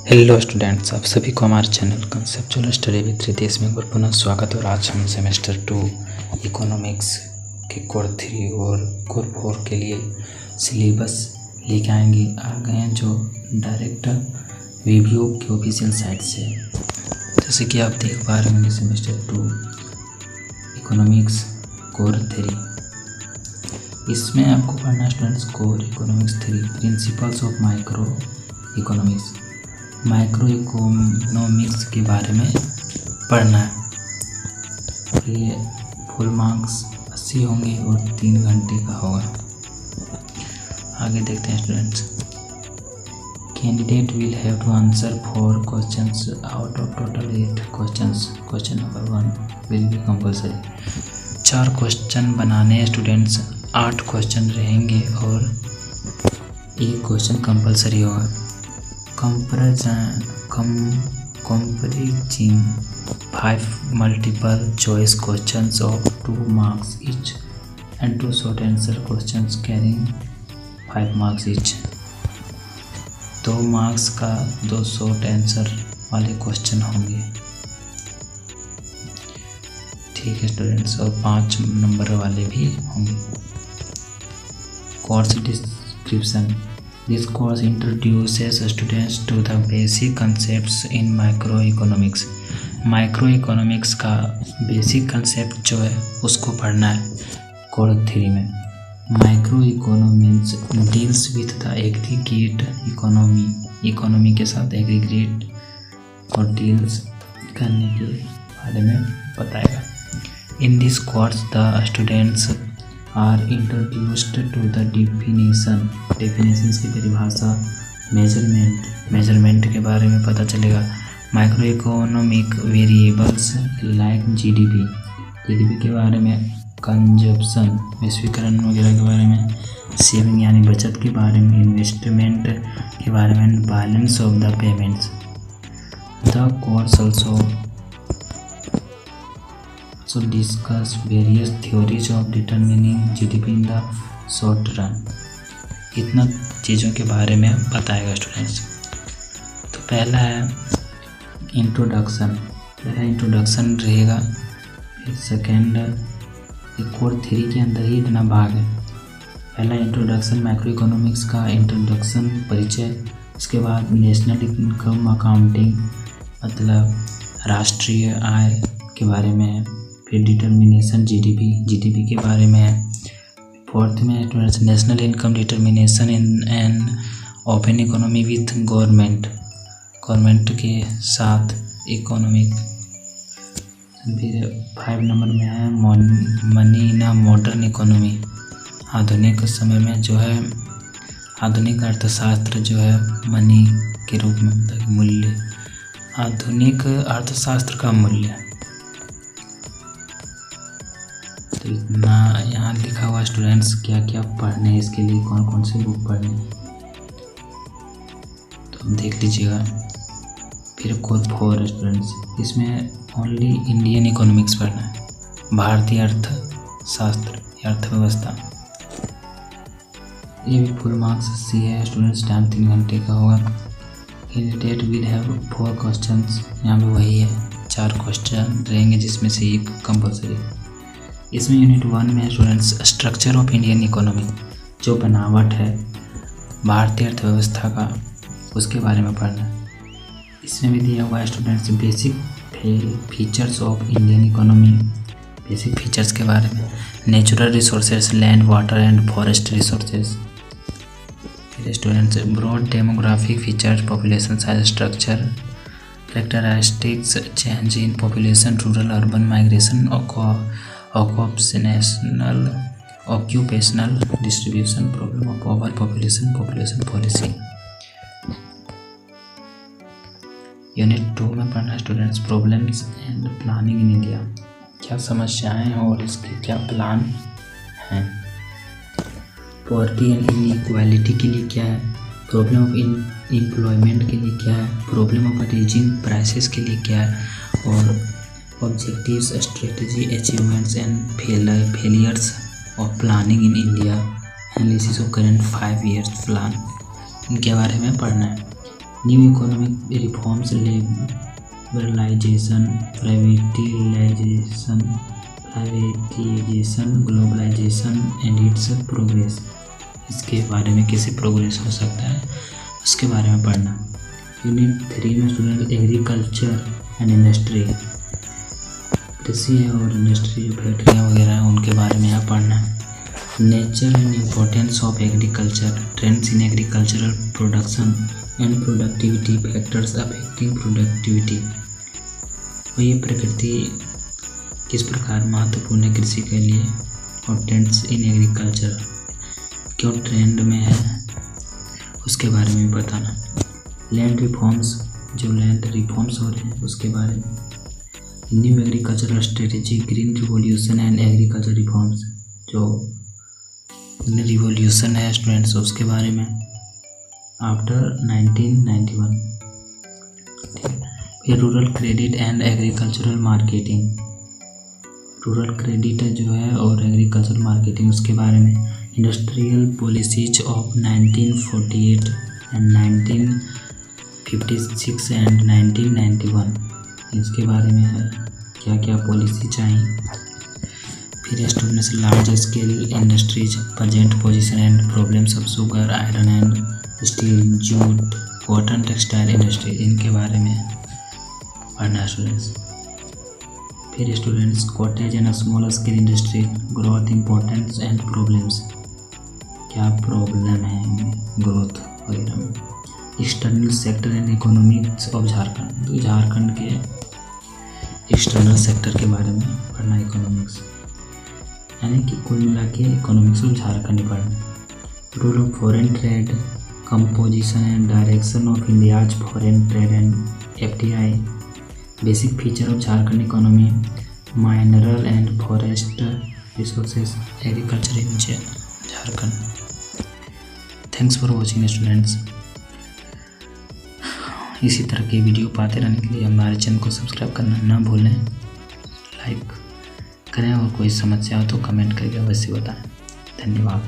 Hello students, आप सभी को हमारे channel conceptual study with Ritesh में एक बार पुनः स्वागत है। और आज हम सेमेस्टर 2 इकोनॉमिक्स के कोर 3 और कोर 4 के लिए सिलेबस लेके आएंगे आ गए हैं, जो डायरेक्ट वीडियो की ऑफिशियल साइट से। जैसे कि आप देख पा रहे होंगे, सेमेस्टर 2 इकोनॉमिक्स कोर 3। इसमें आपको पढ़ना students core economics 3 principles of micro economics, micro economics के बारे में पढ़ना है। ये फुल मार्क्स 80 होंगे और 3 घंटे का होगा। आगे देखते हैं students. Candidate will have to answer 4 questions out of total 8 questions. Question number 1 will be compulsory. 4 question बनाने हैं स्टूडेंट्स, 8 क्वेश्चन रहेंगे और 1 क्वेश्चन कंपलसरी होगा। Comprising 5 multiple choice questions of 2 marks each and 2 short answer questions carrying 5 marks each। 2 marks का 2 short answer वाले question होंगे, ठीक है स्टूडेंट्स, और 5 नंबर वाले भी होंगे। Course description. This course introduces students to the basic concepts in microeconomics। Microeconomics का बेसिक कंसेप्ट जो है उसको पढ़ना है कोर 3 में। Microeconomics deals with the aggregate economy, economy के साथ एग्रीगेट और डील्स करने के बारे में बताएगा। In this course the students are introduced to the definitions की परिभाषा, मेजरमेंट के बारे में पता चलेगा। Micro economic variables like GDP के बारे में, कंजप्शन वैश्वीकरण वगैरह के बारे में, सेविंग यानी बचत के बारे में, इन्वेस्टमेंट के बारे में, balance of the payments. The course also discuss various theories of determining GDP in the short run। इतना चीज़ों के बारे में बताएगा स्टूडेंट्स। तो पहला है इंट्रोडक्शन, रहेगा। फिर सेकेंड, कोर 3 के अंदर ही इतना भाग है। पहला इंट्रोडक्शन, माइक्रो इकोनॉमिक्स का इंट्रोडक्शन, परिचय। उसके बाद नेशनल इनकम अकाउंटिंग, मतलब राष्ट्रीय आय के बारे में। फिर डिटर्मिनेशन जीडीपी के बारे में है। फोर्थ में national income determination in an open economy with government के साथ इकोनॉमिक। फिर 5 नंबर में है मनी इन मॉडर्न इकोनॉमी, आधुनिक समय में जो है आधुनिक अर्थशास्त्र जो है मनी के रूप में, मतलब मूल्य, आधुनिक अर्थशास्त्र का मूल्य। तो इतना यहाँ लिखा हुआ स्टूडेंट्स, क्या क्या पढ़ने हैं इसके लिए, कौन कौन से बुक पढ़ने हैं, तो देख लीजिएगा। फिर कोर 4 स्टूडेंट्स, इसमें ओनली इंडियन इकोनॉमिक्स पढ़ना है, भारतीय अर्थशास्त्र, अर्थव्यवस्था। ये भी फुल मार्क्स 80 है स्टूडेंट्स, टाइम 3 घंटे का होगा। कैंडिडेट विल हैव 4 क्वेश्चंस, यहाँ पे वही है, 4 क्वेश्चन रहेंगे जिसमें से 1 कंपलसरी। इसमें यूनिट 1 में students structure of Indian economy, जो बनावट है भारतीय अर्थव्यवस्था का, उसके बारे में पढ़ना है। इसमें भी दिया हुआ है students basic features of Indian economy, basic features के बारे में। Natural resources, land, water and forest resources. फिर students broad demographic features, population size structure, characteristics, change in population, rural urban migration, occupational distribution, problem of overpopulation, population policy। Unit 2 में पढ़ना students problems and planning in India, क्या समस्याएं हैं और इसके क्या plan हैं। पॉवर्टी एंड इनइक्वालिटी के लिए क्या है, प्रॉब्लम ऑफ एम्प्लॉयमेंट के लिए क्या है, प्रॉब्लम ऑफ रीजिंग प्राइसेस के लिए क्या है, और objectives, strategy, achievements and failures of planning in India, analysis of current 5 years plan, इनके बारे में पढ़ना है। New economic reforms, liberalisation, privatisation, globalisation and its progress. इसके बारे में कैसे प्रोग्रेस हो सकता है उसके बारे में पढ़ना। यूनिट 3 में स्टूडेंट एग्रीकल्चर एंड इंडस्ट्री, कृषि और इंडस्ट्री, फैक्ट्रियाँ वगैरह हैं उनके बारे में यहाँ पढ़ना है। Nature and importance of agriculture, trends in agricultural production and productivity, factors affecting productivity. वही प्रकृति किस प्रकार महत्वपूर्ण है कृषि के लिए, और ट्रेंड्स इन एग्रीकल्चर क्यों ट्रेंड में है उसके बारे में बताना। लैंड रिफॉर्म्स, जो लैंड रिफॉर्म्स हो रहे हैं उसके बारे में। New agricultural strategy, green revolution and agriculture reforms, जो रिवॉल्यूशन है स्टूडेंट्स उसके बारे में आफ्टर 1991। ठीक है। फिर rural credit and agricultural marketing, rural credit जो है और एग्रीकल्चर मार्केटिंग उसके बारे में। Industrial policies of 1948 and 1956 and 1991, इसके बारे में है क्या क्या पॉलिसी चाहिए। फिर students large scale industries, present position and problems of sugar, iron and steel, jute, cotton, textile industry, इनके बारे में पढ़ना स्टूडेंट्स। फिर students cottage and small scale industry, growth, importance and problems, क्या प्रॉब्लम है ग्रोथ वगैरह में। External sector and economics of Jharkhand, तो झारखंड के एक्सटर्नल सेक्टर के बारे में पढ़ना इकोनॉमिक्स, यानी कि कुल मिला के इकोनॉमिक्स ऑफ झारखंड ही पढ़ना। Role of foreign trade, composition and direction of India's foreign trade and FDI, basic feature of Jharkhand economy, mineral and forest resources, agriculture in Jharkhand. Thanks for watching students. इसी तरह के वीडियो पाते रहने के लिए हमारे चैनल को सब्सक्राइब करना ना भूलें, लाइक करें और कोई समस्या हो तो कमेंट करके अवश्य बताएं। धन्यवाद।